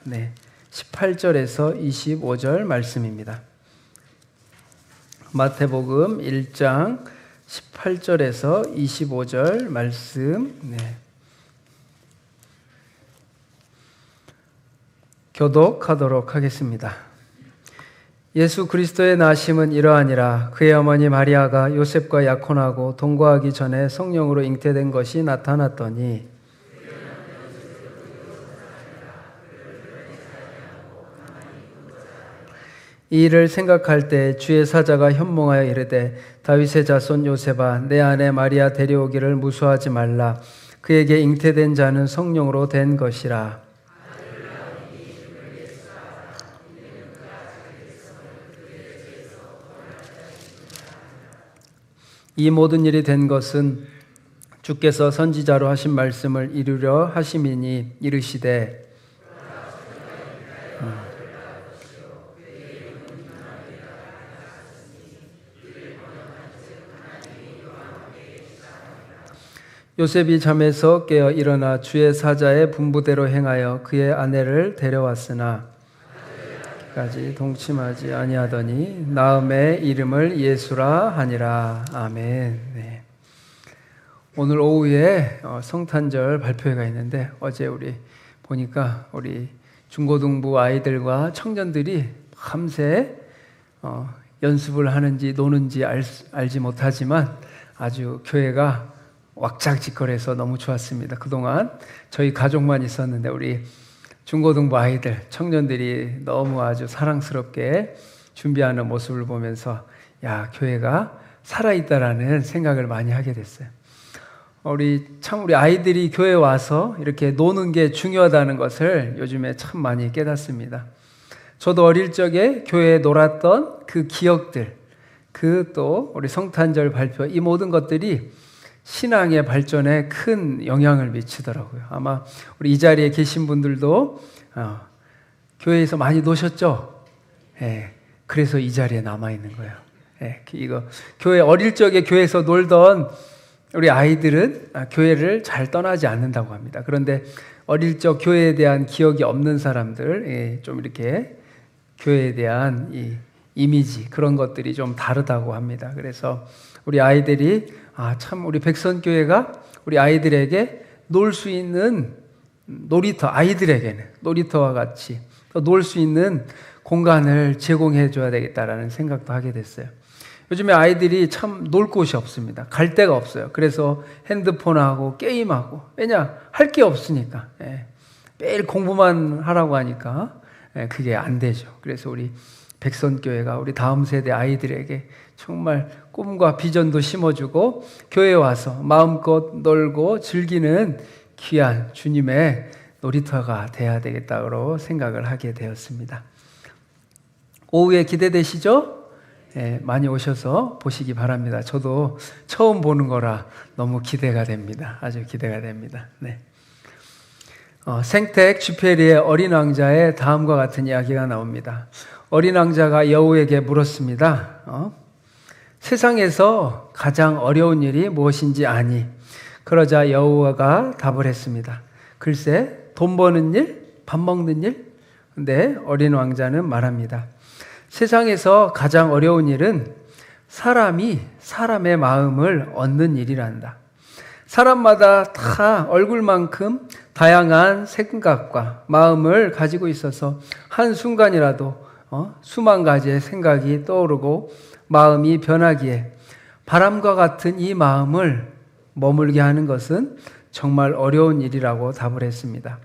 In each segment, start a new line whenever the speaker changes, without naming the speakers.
18절에서 25절 말씀입니다. 마태복음 1장 18절에서 25절 말씀 교독하도록 하겠습니다. 예수 그리스도의 나심은 이러하니라. 그의 어머니 마리아가 요셉과 약혼하고 동거하기 전에 성령으로 잉태된 것이 나타났더니 이 일을 생각할 때 주의 사자가 현몽하여 이르되 다윗의 자손 요셉아 내 아내 마리아 데려오기를 무수하지 말라. 그에게 잉태된 자는 성령으로 된 것이라. 이 모든 일이 된 것은 주께서 선지자로 하신 말씀을 이루려 하심이니 이르시되 요셉이 잠에서 깨어 일어나 주의 사자의 분부대로 행하여 그의 아내를 데려왔으나 까지 동침하지 아니하더니 나음의 이름을 예수라 하니라. 아멘. 오늘 오후에 성탄절 발표회가 있는데 어제 우리 보니까 우리 중고등부 아이들과 청년들이 밤새 연습을 하는지 노는지 알지 못하지만 아주 교회가 왁작지껄해서 너무 좋았습니다. 그동안 저희 가족만 있었는데 우리 중고등부 아이들, 청년들이 너무 아주 사랑스럽게 준비하는 모습을 보면서 야, 교회가 살아있다라는 생각을 많이 하게 됐어요. 우리 아이들이 교회에 와서 이렇게 노는 게 중요하다는 것을 요즘에 참 많이 깨닫습니다. 저도 어릴 적에 교회에 놀았던 그 기억들, 또 우리 성탄절 발표, 이 모든 것들이 신앙의 발전에 큰 영향을 미치더라고요. 아마 우리 이 자리에 계신 분들도 교회에서 많이 노셨죠? 그래서 이 자리에 남아있는 거예요. 교회 어릴 적에 교회에서 놀던 우리 아이들은 교회를 잘 떠나지 않는다고 합니다. 그런데 어릴 적 교회에 대한 기억이 없는 사람들, 좀 이렇게 교회에 대한 이 이미지, 그런 것들이 좀 다르다고 합니다. 그래서 우리 아이들이 참 우리 백선교회가 우리 아이들에게 놀 수 있는 놀이터, 아이들에게는 놀이터와 같이 놀 수 있는 공간을 제공해 줘야 되겠다라는 생각도 하게 됐어요. 요즘에 아이들이 참 놀 곳이 없습니다. 갈 데가 없어요. 그래서 핸드폰하고 게임하고, 왜냐? 할 게 없으니까. 매일 공부만 하라고 하니까 그게 안 되죠. 그래서 우리 백선교회가 우리 다음 세대 아이들에게 정말 꿈과 비전도 심어주고 교회에 와서 마음껏 놀고 즐기는 귀한 주님의 놀이터가 돼야 되겠다고 생각을 하게 되었습니다. 오후에 기대되시죠? 많이 오셔서 보시기 바랍니다. 저도 처음 보는 거라 너무 기대가 됩니다. 아주 기대가 됩니다. 생텍 쥐페리의 어린 왕자의 다음과 같은 이야기가 나옵니다. 어린 왕자가 여우에게 물었습니다. 세상에서 가장 어려운 일이 무엇인지 아니? 그러자 여우가 답을 했습니다. 글쎄, 돈 버는 일? 밥 먹는 일? 근데 어린 왕자는 말합니다. 세상에서 가장 어려운 일은 사람이 사람의 마음을 얻는 일이란다. 사람마다 다 얼굴만큼 다양한 생각과 마음을 가지고 있어서 한순간이라도 수만 가지의 생각이 떠오르고 마음이 변하기에 바람과 같은 이 마음을 머물게 하는 것은 정말 어려운 일이라고 답을 했습니다.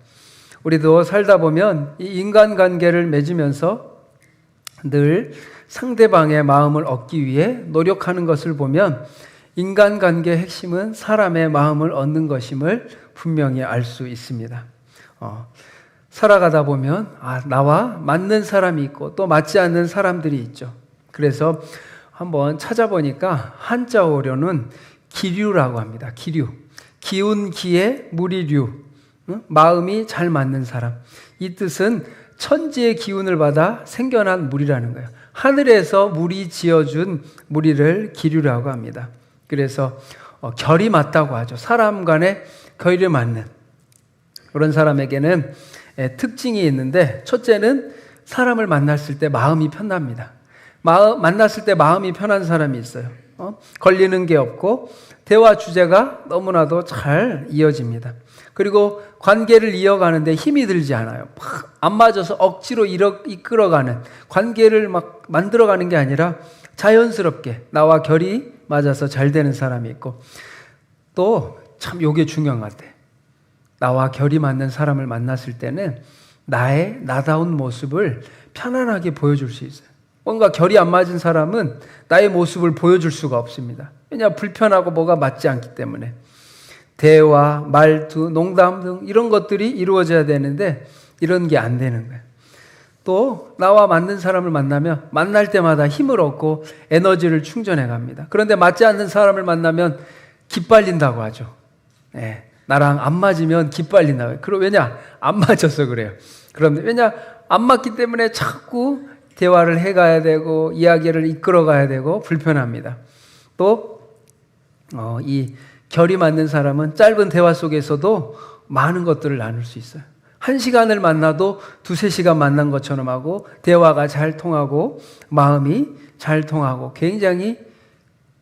우리도 살다 보면 이 인간관계를 맺으면서 늘 상대방의 마음을 얻기 위해 노력하는 것을 보면 인간관계의 핵심은 사람의 마음을 얻는 것임을 분명히 알 수 있습니다. 살아가다 보면 나와 맞는 사람이 있고 또 맞지 않는 사람들이 있죠. 그래서 한번 찾아보니까 한자어로는 기류라고 합니다. 기류. 기운 기에 무리류. 마음이 잘 맞는 사람. 이 뜻은 천지의 기운을 받아 생겨난 물이라는 거예요. 하늘에서 물이 지어준 무리를 기류라고 합니다. 그래서 결이 맞다고 하죠. 사람 간의 결이 맞는 그런 사람에게는 특징이 있는데, 첫째는 사람을 만났을 때 마음이 편합니다. 만났을 때 마음이 편한 사람이 있어요. 걸리는 게 없고 대화 주제가 너무나도 잘 이어집니다. 그리고 관계를 이어가는데 힘이 들지 않아요. 막 안 맞아서 억지로 이끌어가는, 관계를 막 만들어가는 게 아니라 자연스럽게 나와 결이 맞아서 잘 되는 사람이 있고, 또 참 이게 중요한 것 같아요. 나와 결이 맞는 사람을 만났을 때는 나의 나다운 모습을 편안하게 보여줄 수 있어요. 뭔가 결이 안 맞은 사람은 나의 모습을 보여줄 수가 없습니다. 왜냐, 불편하고 뭐가 맞지 않기 때문에. 대화, 말투, 농담 등 이런 것들이 이루어져야 되는데 이런 게 안 되는 거예요. 또 나와 맞는 사람을 만나면 만날 때마다 힘을 얻고 에너지를 충전해 갑니다. 그런데 맞지 않는 사람을 만나면 기빨린다고 하죠. 나랑 안 맞으면 기빨린다고 해요. 왜냐? 안 맞아서 그래요. 그런데 왜냐? 안 맞기 때문에 자꾸 대화를 해가야 되고 이야기를 이끌어 가야 되고 불편합니다. 또 이 결이 맞는 사람은 짧은 대화 속에서도 많은 것들을 나눌 수 있어요. 1시간을 만나도 2-3시간 만난 것처럼 하고 대화가 잘 통하고 마음이 잘 통하고 굉장히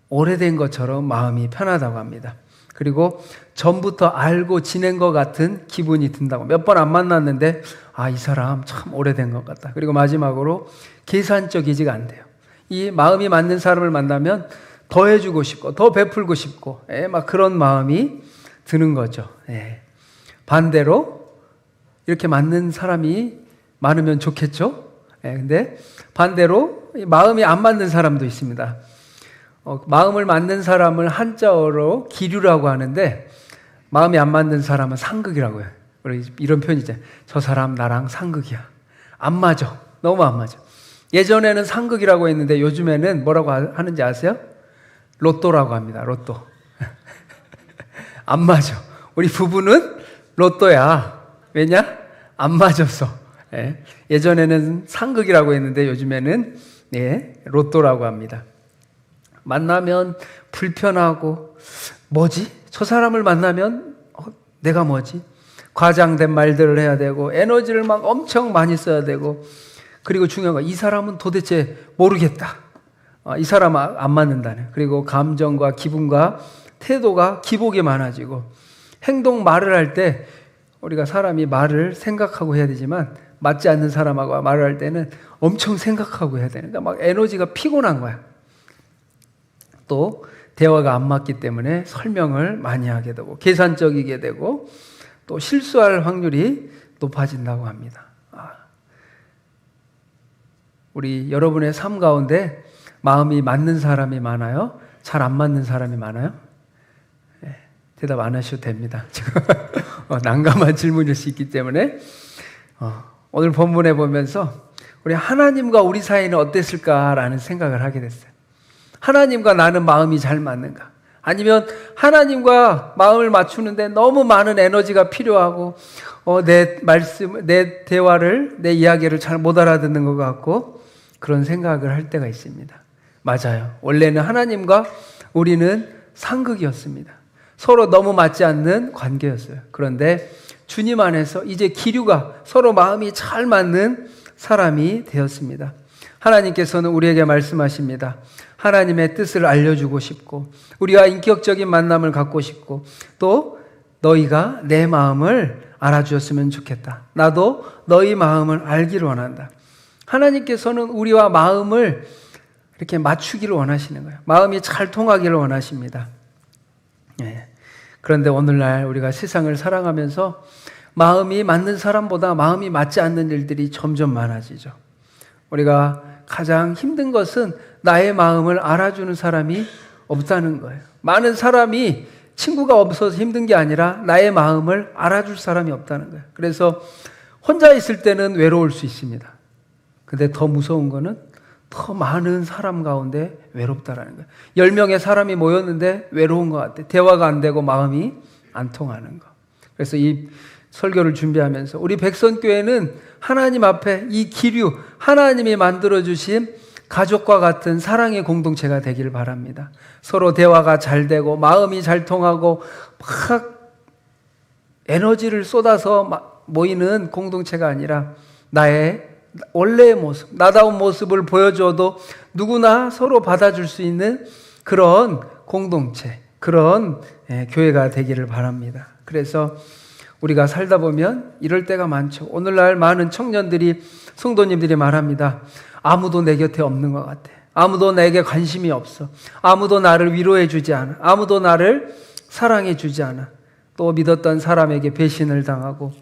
오래된 것처럼 마음이 편하다고 합니다. 그리고 전부터 알고 지낸 것 같은 기분이 든다고. 몇 번 안 만났는데 이 사람 참 오래된 것 같다. 그리고 마지막으로 계산적이지가 않대요. 이 마음이 맞는 사람을 만나면 더 해주고 싶고 더 베풀고 싶고 막 그런 마음이 드는 거죠. 반대로 이렇게 맞는 사람이 많으면 좋겠죠. 근데 반대로 마음이 안 맞는 사람도 있습니다. 마음을 맞는 사람을 한자어로 기류라고 하는데 마음이 안 맞는 사람은 상극이라고 해요. 이런 표현이죠. 저 사람 나랑 상극이야. 안 맞아. 너무 안 맞아. 예전에는 상극이라고 했는데 요즘에는 뭐라고 하는지 아세요? 로또라고 합니다. 로또. 안 맞아. 우리 부부는 로또야. 왜냐? 안 맞았어. 예전에는 상극이라고 했는데 요즘에는 로또라고 합니다. 만나면 불편하고 뭐지? 저 사람을 만나면 내가 뭐지? 과장된 말들을 해야 되고 에너지를 막 엄청 많이 써야 되고, 그리고 중요한 건 이 사람은 도대체 모르겠다. 이 사람 안 맞는다네. 그리고 감정과 기분과 태도가 기복이 많아지고, 행동 말을 할 때 우리가 사람이 말을 생각하고 해야 되지만 맞지 않는 사람하고 말을 할 때는 엄청 생각하고 해야 되니까 막 에너지가 피곤한 거야. 또 대화가 안 맞기 때문에 설명을 많이 하게 되고 계산적이게 되고 또 실수할 확률이 높아진다고 합니다. 우리 여러분의 삶 가운데 마음이 맞는 사람이 많아요? 잘 안 맞는 사람이 많아요? 대답 안 하셔도 됩니다. 난감한 질문일 수 있기 때문에 오늘 본문에 보면서 우리 하나님과 우리 사이는 어땠을까라는 생각을 하게 됐어요. 하나님과 나는 마음이 잘 맞는가? 아니면 하나님과 마음을 맞추는데 너무 많은 에너지가 필요하고 내 말씀, 내 대화를, 내 이야기를 잘 못 알아듣는 것 같고 그런 생각을 할 때가 있습니다. 맞아요. 원래는 하나님과 우리는 상극이었습니다. 서로 너무 맞지 않는 관계였어요. 그런데 주님 안에서 이제 기류가 서로 마음이 잘 맞는 사람이 되었습니다. 하나님께서는 우리에게 말씀하십니다. 하나님의 뜻을 알려주고 싶고 우리와 인격적인 만남을 갖고 싶고 또 너희가 내 마음을 알아주었으면 좋겠다. 나도 너희 마음을 알기를 원한다. 하나님께서는 우리와 마음을 이렇게 맞추기를 원하시는 거예요. 마음이 잘 통하기를 원하십니다. 그런데 오늘날 우리가 세상을 살아가면서 마음이 맞는 사람보다 마음이 맞지 않는 일들이 점점 많아지죠. 우리가 가장 힘든 것은 나의 마음을 알아주는 사람이 없다는 거예요. 많은 사람이 친구가 없어서 힘든 게 아니라 나의 마음을 알아줄 사람이 없다는 거예요. 그래서 혼자 있을 때는 외로울 수 있습니다. 근데 더 무서운 거는 더 많은 사람 가운데 외롭다라는 거예요. 10명의 사람이 모였는데 외로운 것 같아. 대화가 안 되고 마음이 안 통하는 거. 그래서 이 설교를 준비하면서 우리 백선교회는 하나님 앞에 이 기류, 하나님이 만들어주신 가족과 같은 사랑의 공동체가 되기를 바랍니다. 서로 대화가 잘 되고 마음이 잘 통하고 막 에너지를 쏟아서 막 모이는 공동체가 아니라 나의 원래의 모습, 나다운 모습을 보여줘도 누구나 서로 받아줄 수 있는 그런 공동체, 그런 교회가 되기를 바랍니다. 그래서 우리가 살다 보면 이럴 때가 많죠. 오늘날 많은 청년들이, 성도님들이 말합니다. 아무도 내 곁에 없는 것 같아. 아무도 내게 관심이 없어. 아무도 나를 위로해 주지 않아. 아무도 나를 사랑해 주지 않아. 또 믿었던 사람에게 배신을 당하고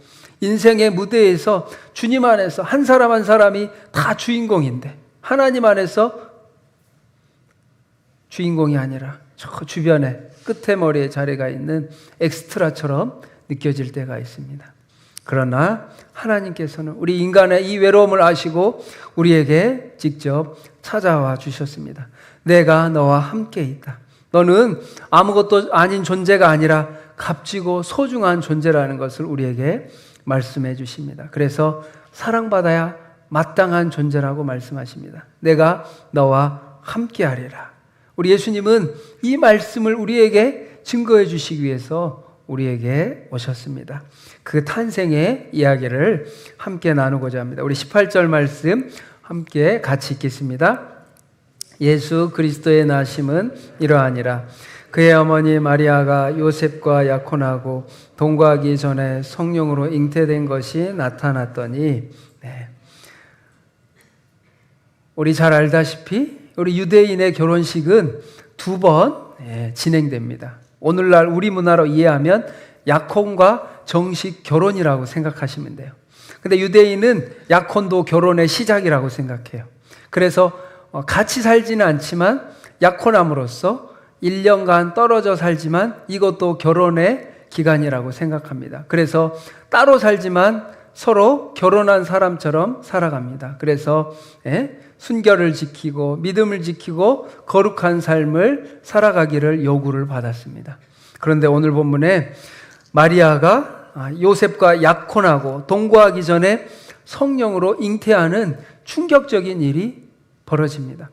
인생의 무대에서 주님 안에서 한 사람 한 사람이 다 주인공인데 하나님 안에서 주인공이 아니라 저 주변에 끝에 머리에 자리가 있는 엑스트라처럼 느껴질 때가 있습니다. 그러나 하나님께서는 우리 인간의 이 외로움을 아시고 우리에게 직접 찾아와 주셨습니다. 내가 너와 함께 있다. 너는 아무것도 아닌 존재가 아니라 값지고 소중한 존재라는 것을 우리에게 말씀해 주십니다. 그래서 사랑받아야 마땅한 존재라고 말씀하십니다. 내가 너와 함께 하리라. 우리 예수님은 이 말씀을 우리에게 증거해 주시기 위해서 우리에게 오셨습니다. 그 탄생의 이야기를 함께 나누고자 합니다. 우리 18절 말씀 함께 같이 읽겠습니다. 예수 그리스도의 나심은 이러하니라. 그의 어머니 마리아가 요셉과 약혼하고 동거하기 전에 성령으로 잉태된 것이 나타났더니, 우리 잘 알다시피 우리 유대인의 결혼식은 2번 진행됩니다. 오늘날 우리 문화로 이해하면 약혼과 정식 결혼이라고 생각하시면 돼요. 근데 유대인은 약혼도 결혼의 시작이라고 생각해요. 그래서 같이 살지는 않지만 약혼함으로써 1년간 떨어져 살지만 이것도 결혼의 기간이라고 생각합니다. 그래서 따로 살지만 서로 결혼한 사람처럼 살아갑니다. 그래서 순결을 지키고 믿음을 지키고 거룩한 삶을 살아가기를 요구를 받았습니다. 그런데 오늘 본문에 마리아가 요셉과 약혼하고 동거하기 전에 성령으로 잉태하는 충격적인 일이 벌어집니다.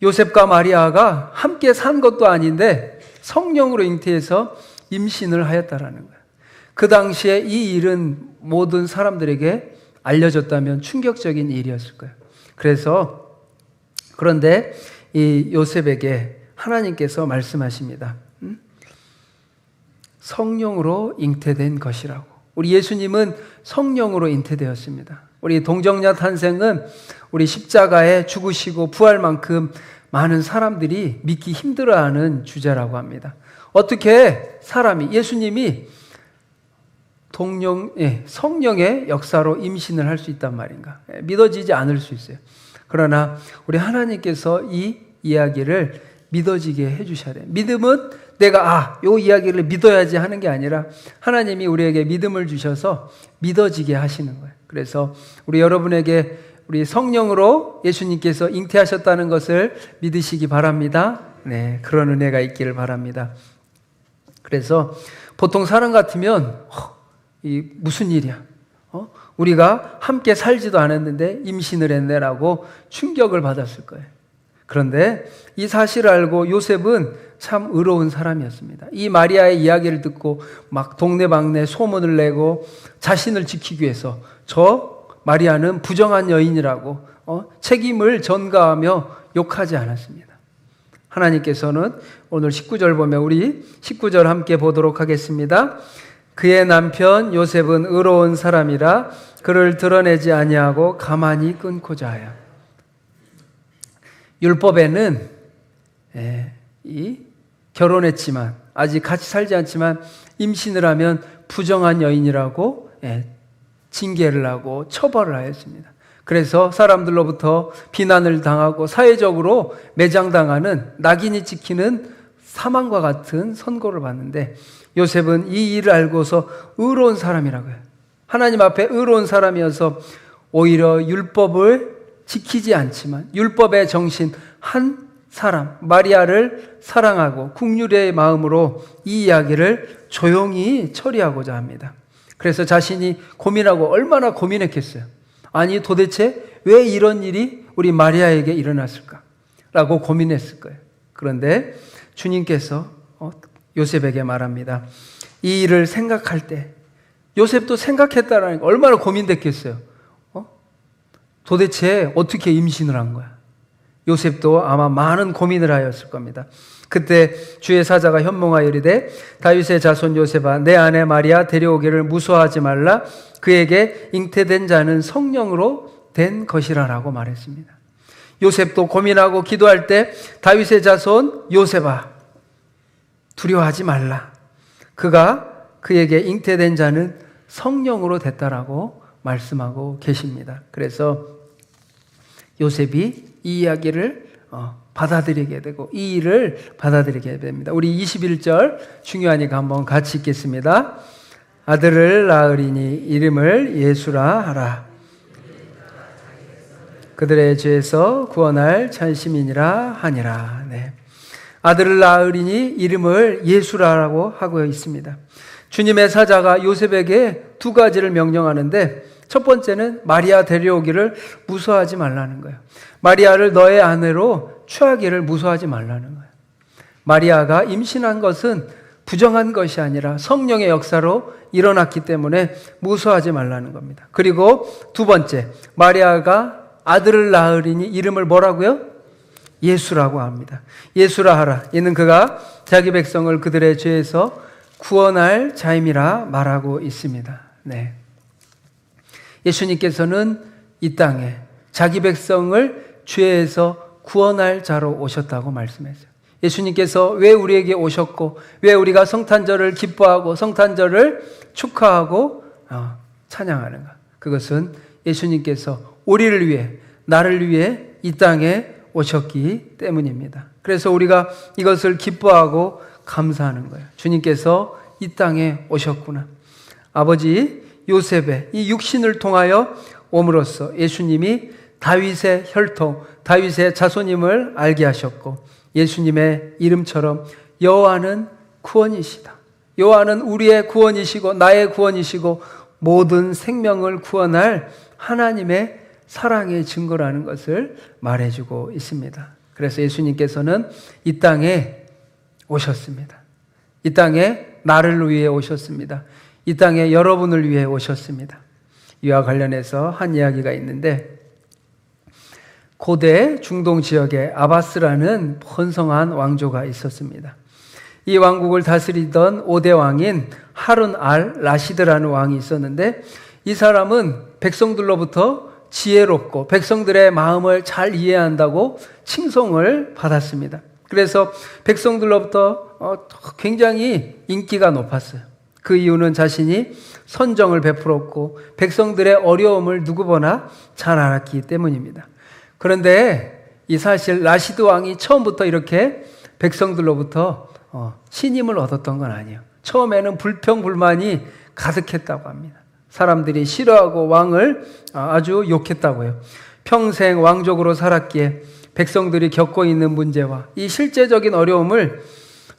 요셉과 마리아가 함께 산 것도 아닌데 성령으로 잉태해서 임신을 하였다라는 거예요. 그 당시에 이 일은 모든 사람들에게 알려졌다면 충격적인 일이었을 거예요. 그런데 이 요셉에게 하나님께서 말씀하십니다. 성령으로 잉태된 것이라고. 우리 예수님은 성령으로 잉태되었습니다. 우리 동정녀 탄생은 우리 십자가에 죽으시고 부활만큼 많은 사람들이 믿기 힘들어하는 주제라고 합니다. 어떻게 사람이, 예수님이 성령의 역사로 임신을 할 수 있단 말인가? 믿어지지 않을 수 있어요. 그러나 우리 하나님께서 이 이야기를 믿어지게 해주셔야 돼요. 믿음은 내가 이 이야기를 믿어야지 하는 게 아니라 하나님이 우리에게 믿음을 주셔서 믿어지게 하시는 거예요. 그래서 우리 여러분에게 우리 성령으로 예수님께서 잉태하셨다는 것을 믿으시기 바랍니다. 그런 은혜가 있기를 바랍니다. 그래서 보통 사람 같으면 이 무슨 일이야? 우리가 함께 살지도 않았는데 임신을 했네라고 충격을 받았을 거예요. 그런데 이 사실을 알고 요셉은 참 의로운 사람이었습니다. 이 마리아의 이야기를 듣고 막 동네방네 소문을 내고 자신을 지키기 위해서 저 마리아는 부정한 여인이라고 책임을 전가하며 욕하지 않았습니다. 하나님께서는 오늘 19절 보면 우리 19절 함께 보도록 하겠습니다. 그의 남편 요셉은 의로운 사람이라 그를 드러내지 아니하고 가만히 끊고자 하여. 율법에는 결혼했지만 아직 같이 살지 않지만 임신을 하면 부정한 여인이라고 징계를 하고 처벌을 하였습니다. 그래서 사람들로부터 비난을 당하고 사회적으로 매장당하는, 낙인이 찍히는 사망과 같은 선고를 받는데 요셉은 이 일을 알고서 의로운 사람이라고 해요. 하나님 앞에 의로운 사람이어서 오히려 율법을 지키지 않지만 율법의 정신 한 사람 마리아를 사랑하고 국률의 마음으로 이 이야기를 조용히 처리하고자 합니다. 그래서 자신이 고민하고 얼마나 고민했겠어요. 아니 도대체 왜 이런 일이 우리 마리아에게 일어났을까? 라고 고민했을 거예요. 그런데 주님께서 요셉에게 말합니다. 이 일을 생각할 때 요셉도 생각했다라는 게 얼마나 고민됐겠어요. 도대체 어떻게 임신을 한 거야? 요셉도 아마 많은 고민을 하였을 겁니다. 그때 주의 사자가 현몽하여 이르되 다윗의 자손 요셉아 내 아내 마리아 데려오기를 무서워하지 말라. 그에게 잉태된 자는 성령으로 된 것이라라고 말했습니다. 요셉도 고민하고 기도할 때 다윗의 자손 요셉아 두려워하지 말라. 그에게 잉태된 자는 성령으로 됐다라고 말씀하고 계십니다. 그래서 요셉이 이 이야기를 받아들이게 되고 이 일을 받아들이게 됩니다. 우리 21절 중요하니까 한번 같이 읽겠습니다. 아들을 낳으리니 이름을 예수라 하라. 그들의 죄에서 구원할 찬심이니라 하니라. 네. 아들을 낳으리니 이름을 예수라라고 하고 있습니다. 주님의 사자가 요셉에게 두 가지를 명령하는데 첫 번째는 마리아 데려오기를 무서워하지 말라는 거예요. 마리아를 너의 아내로 취하기를 무서워하지 말라는 거예요. 마리아가 임신한 것은 부정한 것이 아니라 성령의 역사로 일어났기 때문에 무서워하지 말라는 겁니다. 그리고 두 번째, 마리아가 아들을 낳으리니 이름을 뭐라고요? 예수라고 합니다. 예수라 하라. 이는 그가 자기 백성을 그들의 죄에서 구원할 자임이라 말하고 있습니다. 네. 예수님께서는 이 땅에 자기 백성을 죄에서 구원할 자로 오셨다고 말씀했어요. 예수님께서 왜 우리에게 오셨고 왜 우리가 성탄절을 기뻐하고 성탄절을 축하하고 찬양하는가? 그것은 예수님께서 우리를 위해 나를 위해 이 땅에 오셨기 때문입니다. 그래서 우리가 이것을 기뻐하고 감사하는 거예요. 주님께서 이 땅에 오셨구나. 아버지 요셉의 이 육신을 통하여 옴으로써 예수님이 다윗의 혈통, 다윗의 자손임을 알게 하셨고 예수님의 이름처럼 여호와는 구원이시다. 여호와는 우리의 구원이시고 나의 구원이시고 모든 생명을 구원할 하나님의 사랑의 증거라는 것을 말해주고 있습니다. 그래서 예수님께서는 이 땅에 오셨습니다. 이 땅에 나를 위해 오셨습니다. 이 땅에 여러분을 위해 오셨습니다. 이와 관련해서 한 이야기가 있는데 고대 중동 지역에 아바스라는 번성한 왕조가 있었습니다. 이 왕국을 다스리던 5대 왕인 하룬 알 라시드라는 왕이 있었는데 이 사람은 백성들로부터 지혜롭고 백성들의 마음을 잘 이해한다고 칭송을 받았습니다. 그래서 백성들로부터 굉장히 인기가 높았어요. 그 이유는 자신이 선정을 베풀었고 백성들의 어려움을 누구보다 잘 알았기 때문입니다. 그런데 이 사실 라시드 왕이 처음부터 이렇게 백성들로부터 신임을 얻었던 건 아니에요. 처음에는 불평불만이 가득했다고 합니다. 사람들이 싫어하고 왕을 아주 욕했다고 해요. 평생 왕족으로 살았기에 백성들이 겪고 있는 문제와 이 실제적인 어려움을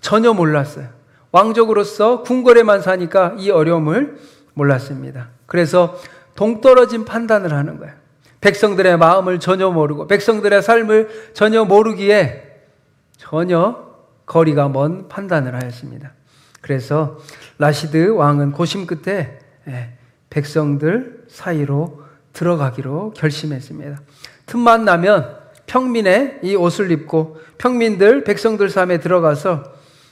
전혀 몰랐어요. 왕족으로서 궁궐에만 사니까 이 어려움을 몰랐습니다. 그래서 동떨어진 판단을 하는 거예요. 백성들의 마음을 전혀 모르고 백성들의 삶을 전혀 모르기에 전혀 거리가 먼 판단을 하였습니다. 그래서 라시드 왕은 고심 끝에 백성들 사이로 들어가기로 결심했습니다. 틈만 나면 평민의 이 옷을 입고 평민들, 백성들 삶에 들어가서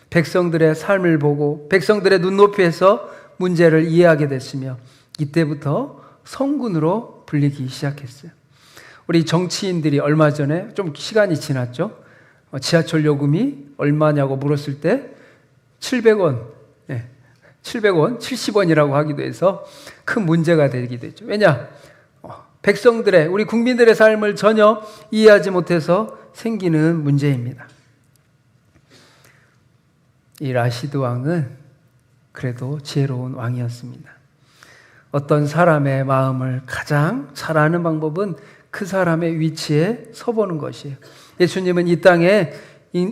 백성들의 삶을 보고 백성들의 눈높이에서 문제를 이해하게 됐으며 이때부터 성군으로 불리기 시작했어요. 우리 정치인들이 얼마 전에 좀 시간이 지났죠. 지하철 요금이 얼마냐고 물었을 때 700원, 700원, 70원이라고 하기도 해서 큰 문제가 되기도 했죠. 왜냐? 백성들의, 우리 국민들의 삶을 전혀 이해하지 못해서 생기는 문제입니다. 이 라시드 왕은 그래도 지혜로운 왕이었습니다. 어떤 사람의 마음을 가장 잘 아는 방법은 그 사람의 위치에 서보는 것이에요. 예수님은 이 땅에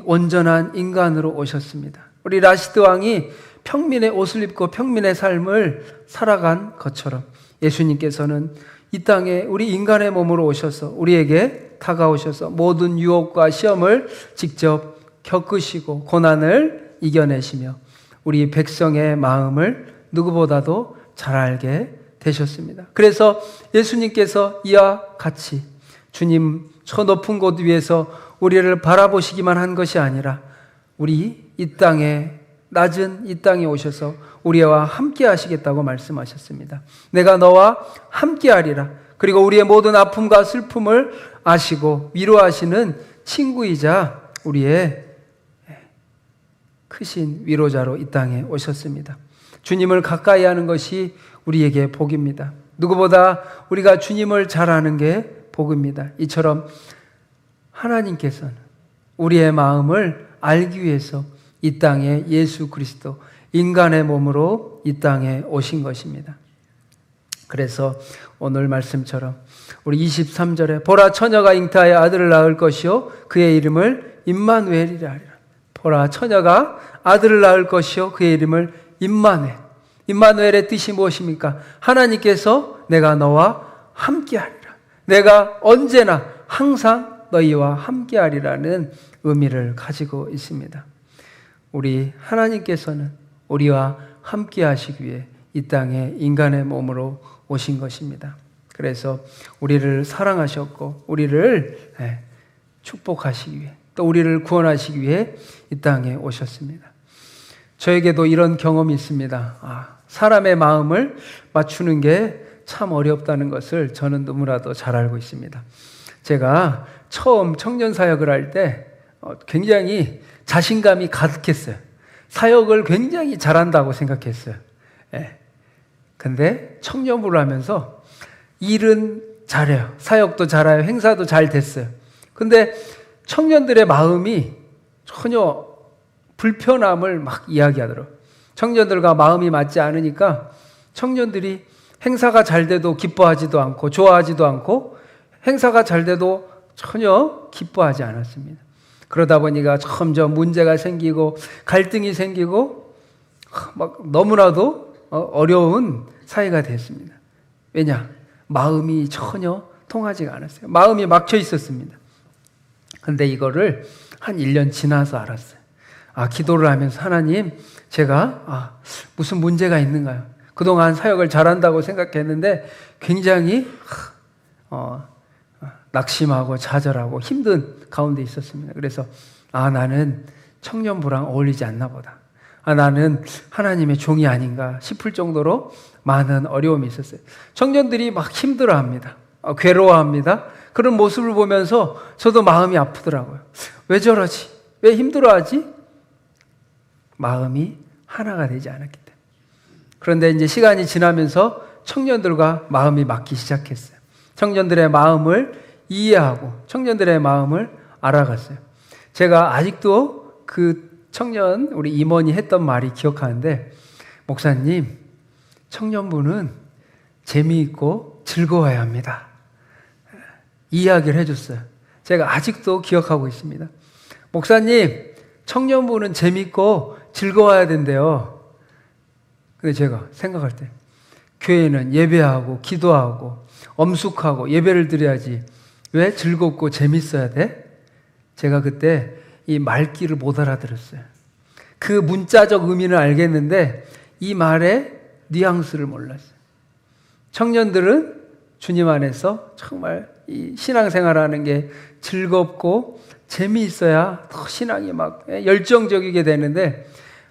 온전한 인간으로 오셨습니다. 우리 라시드 왕이 평민의 옷을 입고 평민의 삶을 살아간 것처럼 예수님께서는 이 땅에 우리 인간의 몸으로 오셔서 우리에게 다가오셔서 모든 유혹과 시험을 직접 겪으시고 고난을 이겨내시며 우리 백성의 마음을 누구보다도 잘 알게 되셨습니다. 그래서 예수님께서 이와 같이 주님 저 높은 곳 위에서 우리를 바라보시기만 한 것이 아니라 우리 이 땅에 낮은 이 땅에 오셔서 우리와 함께 하시겠다고 말씀하셨습니다. 내가 너와 함께 하리라. 그리고 우리의 모든 아픔과 슬픔을 아시고 위로하시는 친구이자 우리의 크신 위로자로 이 땅에 오셨습니다. 주님을 가까이 하는 것이 우리에게 복입니다. 누구보다 우리가 주님을 잘 아는 게 복입니다. 이처럼 하나님께서는 우리의 마음을 알기 위해서 이 땅에 예수 그리스도 인간의 몸으로 이 땅에 오신 것입니다. 그래서 오늘 말씀처럼 우리 23절에 보라 처녀가 잉태하여 아들을 낳을 것이요 그의 이름을 임마누엘이라 하리라. 보라 처녀가 아들을 낳을 것이요 그의 이름을 임마누엘. 임마누엘의 뜻이 무엇입니까? 하나님께서 내가 너와 함께하리라. 내가 언제나 항상 너희와 함께하리라는 의미를 가지고 있습니다. 우리 하나님께서는 우리와 함께하시기 위해 이 땅에 인간의 몸으로 오신 것입니다. 그래서 우리를 사랑하셨고 우리를 축복하시기 위해 또 우리를 구원하시기 위해 이 땅에 오셨습니다. 저에게도 이런 경험이 있습니다. 사람의 마음을 맞추는 게 참 어렵다는 것을 저는 너무나도 잘 알고 있습니다. 제가 처음 청년 사역을 할 때 굉장히 자신감이 가득했어요. 사역을 굉장히 잘한다고 생각했어요. 근데 청년부를 하면서 일은 잘해요. 사역도 잘해요. 행사도 잘 됐어요. 근데 청년들의 마음이 전혀 불편함을 막 이야기하더라고요. 청년들과 마음이 맞지 않으니까 청년들이 행사가 잘 돼도 기뻐하지도 않고 좋아하지도 않고 행사가 잘 돼도 전혀 기뻐하지 않았습니다. 그러다 보니까 점점 문제가 생기고 갈등이 생기고 막 너무나도 어려운 사이가 됐습니다. 왜냐? 마음이 전혀 통하지가 않았어요. 마음이 막혀 있었습니다. 그런데 이거를 한 1년 지나서 알았어요. 기도를 하면서 하나님, 제가 무슨 문제가 있는가요? 그동안 사역을 잘한다고 생각했는데 굉장히 낙심하고 좌절하고 힘든 가운데 있었습니다. 그래서 나는 청년부랑 어울리지 않나 보다. 나는 하나님의 종이 아닌가 싶을 정도로 많은 어려움이 있었어요. 청년들이 막 힘들어합니다. 괴로워합니다. 그런 모습을 보면서 저도 마음이 아프더라고요. 왜 저러지? 왜 힘들어하지? 마음이 하나가 되지 않았기 때문에. 그런데 이제 시간이 지나면서 청년들과 마음이 맞기 시작했어요. 청년들의 마음을 이해하고 청년들의 마음을 알아갔어요. 제가 아직도 그 청년 우리 임원이 했던 말이 기억하는데, 목사님, 청년부는 재미있고 즐거워야 합니다. 이 이야기를 해줬어요. 제가 아직도 기억하고 있습니다. 목사님, 청년부는 재미있고 즐거워야 된대요. 근데 제가 생각할 때 교회는 예배하고 기도하고 엄숙하고 예배를 드려야지 왜 즐겁고 재밌어야 돼? 제가 그때 이 말귀를 못 알아들었어요. 그 문자적 의미는 알겠는데 이 말의 뉘앙스를 몰랐어요. 청년들은 주님 안에서 정말 이 신앙생활하는 게 즐겁고 재미있어야 더 신앙이 막 열정적이게 되는데,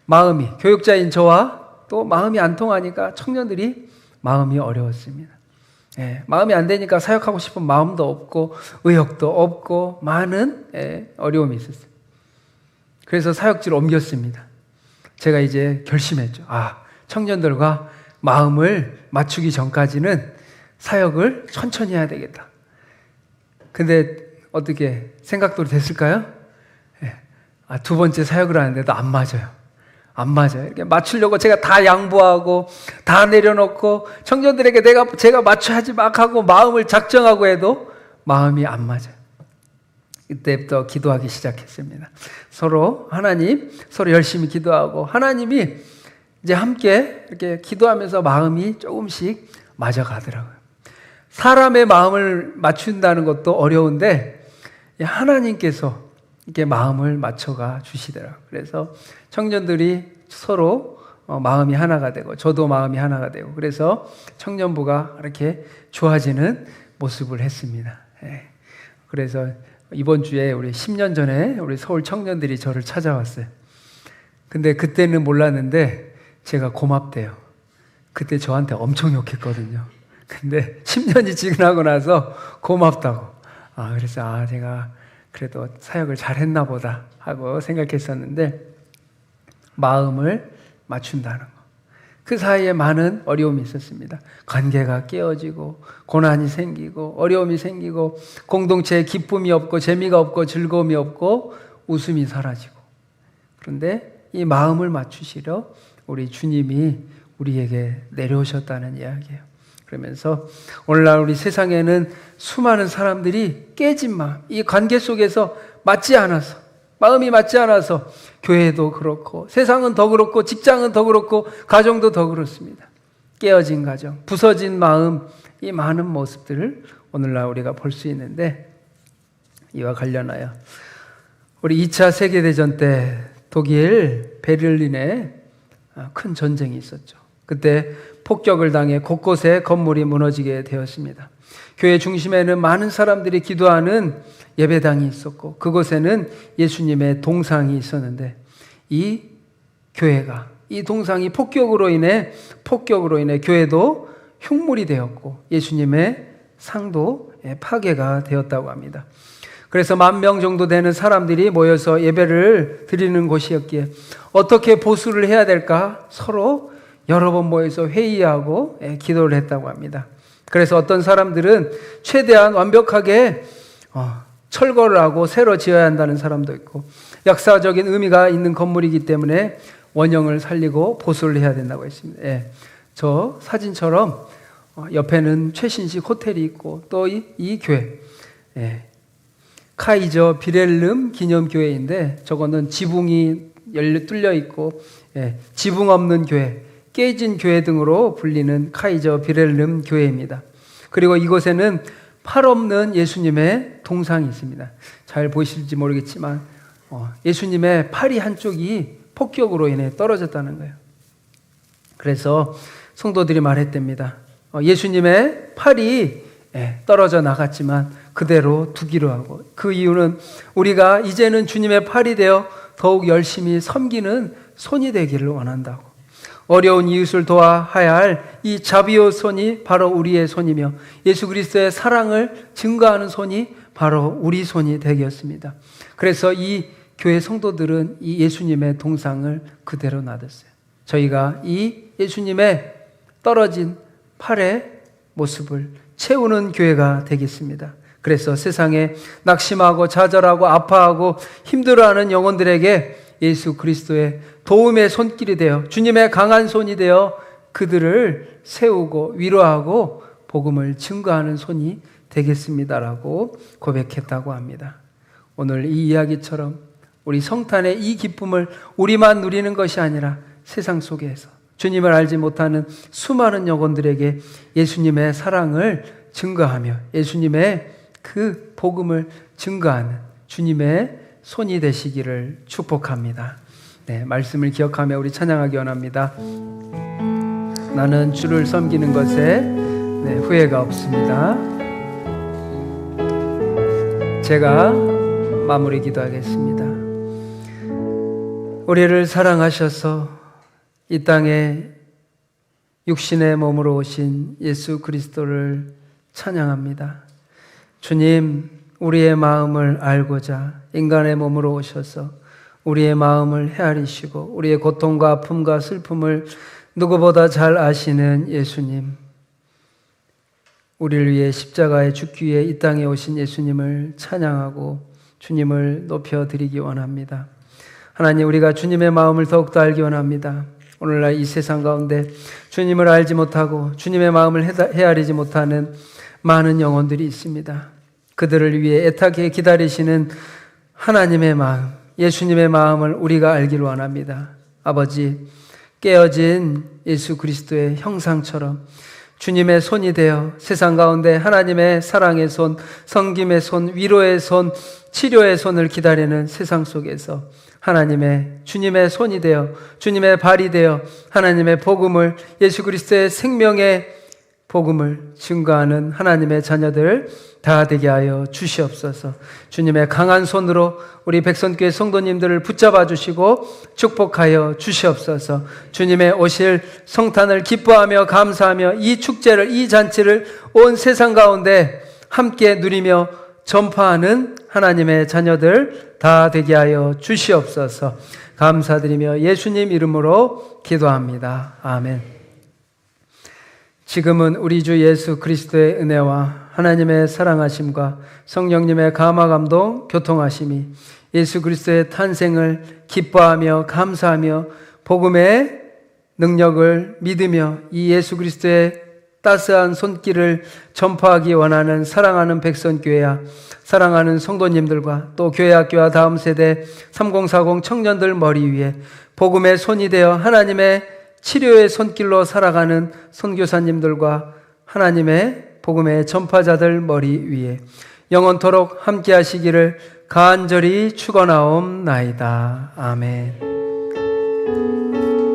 마음이, 교육자인 저와 또 마음이 안 통하니까 청년들이 마음이 어려웠습니다. 마음이 안 되니까 사역하고 싶은 마음도 없고 의욕도 없고 많은 어려움이 있었어요. 그래서 사역지를 옮겼습니다. 제가 이제 결심했죠. 청년들과 마음을 맞추기 전까지는 사역을 천천히 해야 되겠다. 근데 어떻게 생각도 됐을까요? 두 번째 사역을 하는데도 안 맞아요. 안 맞아요. 이렇게 맞추려고 제가 다 양보하고 다 내려놓고 청년들에게 제가 맞춰야지 막 하고 마음을 작정하고 해도 마음이 안 맞아요. 이때부터 기도하기 시작했습니다. 서로 열심히 기도하고 하나님이 이제 함께 이렇게 기도하면서 마음이 조금씩 맞아가더라고요. 사람의 마음을 맞춘다는 것도 어려운데 하나님께서 이렇게 마음을 맞춰가 주시더라고요. 그래서 청년들이 서로 마음이 하나가 되고 저도 마음이 하나가 되고 그래서 청년부가 이렇게 좋아지는 모습을 했습니다. 그래서 이번 주에 우리 10년 전에 우리 서울 청년들이 저를 찾아왔어요. 근데 그때는 몰랐는데 제가 고맙대요. 그때 저한테 엄청 욕했거든요. 근데 10년이 지나고 나서 고맙다고. 그래서 제가 그래도 사역을 잘했나 보다 하고 생각했었는데 마음을 맞춘다는 거. 그 사이에 많은 어려움이 있었습니다. 관계가 깨어지고 고난이 생기고 어려움이 생기고 공동체에 기쁨이 없고 재미가 없고 즐거움이 없고 웃음이 사라지고 그런데 이 마음을 맞추시려 우리 주님이 우리에게 내려오셨다는 이야기예요. 그러면서 오늘날 우리 세상에는 수많은 사람들이 깨진 마음, 이 관계 속에서 맞지 않아서 마음이 맞지 않아서 교회도 그렇고 세상은 더 그렇고 직장은 더 그렇고 가정도 더 그렇습니다. 깨어진 가정, 부서진 마음, 이 많은 모습들을 오늘날 우리가 볼 수 있는데 이와 관련하여 우리 2차 세계대전 때 독일 베를린에 큰 전쟁이 있었죠. 그때 폭격을 당해 곳곳에 건물이 무너지게 되었습니다. 교회 중심에는 많은 사람들이 기도하는 예배당이 있었고 그곳에는 예수님의 동상이 있었는데 이 교회가 이 동상이 폭격으로 인해 교회도 흉물이 되었고 예수님의 상도 파괴가 되었다고 합니다. 그래서 10,000명 정도 되는 사람들이 모여서 예배를 드리는 곳이었기에 어떻게 보수를 해야 될까 서로 여러 번 모여서 회의하고 기도를 했다고 합니다. 그래서 어떤 사람들은 최대한 완벽하게 철거를 하고 새로 지어야 한다는 사람도 있고 역사적인 의미가 있는 건물이기 때문에 원형을 살리고 보수를 해야 된다고 했습니다. 저 사진처럼 옆에는 최신식 호텔이 있고 또 이 교회 카이저 비렐름 기념교회인데 저거는 지붕이 뚫려 있고 지붕 없는 교회 깨진 교회 등으로 불리는 카이저 비렐름 교회입니다. 그리고 이곳에는 팔 없는 예수님의 동상이 있습니다. 잘 보이실지 모르겠지만 예수님의 팔이 한쪽이 폭격으로 인해 떨어졌다는 거예요. 그래서 성도들이 말했답니다. 예수님의 팔이 떨어져 나갔지만 그대로 두기로 하고 그 이유는 우리가 이제는 주님의 팔이 되어 더욱 열심히 섬기는 손이 되기를 원한다고. 어려운 이웃을 도와야 할 이 자비의 손이 바로 우리의 손이며 예수 그리스도의 사랑을 증거하는 손이 바로 우리 손이 되겠습니다. 그래서 이 교회 성도들은 이 예수님의 동상을 그대로 놔뒀어요. 저희가 이 예수님의 떨어진 팔의 모습을 채우는 교회가 되겠습니다. 그래서 세상에 낙심하고 좌절하고 아파하고 힘들어하는 영혼들에게 예수 그리스도의 도움의 손길이 되어 주님의 강한 손이 되어 그들을 세우고 위로하고 복음을 증거하는 손이 되겠습니다라고 고백했다고 합니다. 오늘 이 이야기처럼 우리 성탄의 이 기쁨을 우리만 누리는 것이 아니라 세상 속에서 주님을 알지 못하는 수많은 영혼들에게 예수님의 사랑을 증거하며 예수님의 그 복음을 증거하는 주님의 손이 되시기를 축복합니다. 말씀을 기억하며 우리 찬양하기 원합니다. 나는 주를 섬기는 것에 후회가 없습니다. 제가 마무리 기도하겠습니다. 우리를 사랑하셔서 이 땅에 육신의 몸으로 오신 예수 그리스도를 찬양합니다. 주님, 우리의 마음을 알고자 인간의 몸으로 오셔서 우리의 마음을 헤아리시고 우리의 고통과 아픔과 슬픔을 누구보다 잘 아시는 예수님, 우리를 위해 십자가에 죽기 위해 이 땅에 오신 예수님을 찬양하고 주님을 높여드리기 원합니다. 하나님, 우리가 주님의 마음을 더욱더 알기 원합니다. 오늘날 이 세상 가운데 주님을 알지 못하고 주님의 마음을 헤아리지 못하는 많은 영혼들이 있습니다. 그들을 위해 애타게 기다리시는 하나님의 마음, 예수님의 마음을 우리가 알기를 원합니다. 아버지, 깨어진 예수 그리스도의 형상처럼 주님의 손이 되어 세상 가운데 하나님의 사랑의 손, 섬김의 손, 위로의 손, 치료의 손을 기다리는 세상 속에서 하나님의 주님의 손이 되어 주님의 발이 되어 하나님의 복음을, 예수 그리스도의 생명의 복음을 증거하는 하나님의 자녀들 다 되게 하여 주시옵소서. 주님의 강한 손으로 우리 백선교회 성도님들을 붙잡아 주시고 축복하여 주시옵소서. 주님의 오실 성탄을 기뻐하며 감사하며 이 축제를, 이 잔치를 온 세상 가운데 함께 누리며 전파하는 하나님의 자녀들 다 되게 하여 주시옵소서. 감사드리며 예수님 이름으로 기도합니다. 아멘. 지금은 우리 주 예수 그리스도의 은혜와 하나님의 사랑하심과 성령님의 감화감동 교통하심이 예수 그리스도의 탄생을 기뻐하며 감사하며 복음의 능력을 믿으며 이 예수 그리스도의 따스한 손길을 전파하기 원하는 사랑하는 백선교회와 사랑하는 성도님들과 또 교회학교와 다음 세대 3040 청년들 머리 위에 복음의 손이 되어 하나님의 치료의 손길로 살아가는 선교사님들과 하나님의 복음의 전파자들 머리 위에 영원토록 함께 하시기를 간절히 축원하옵나이다. 아멘.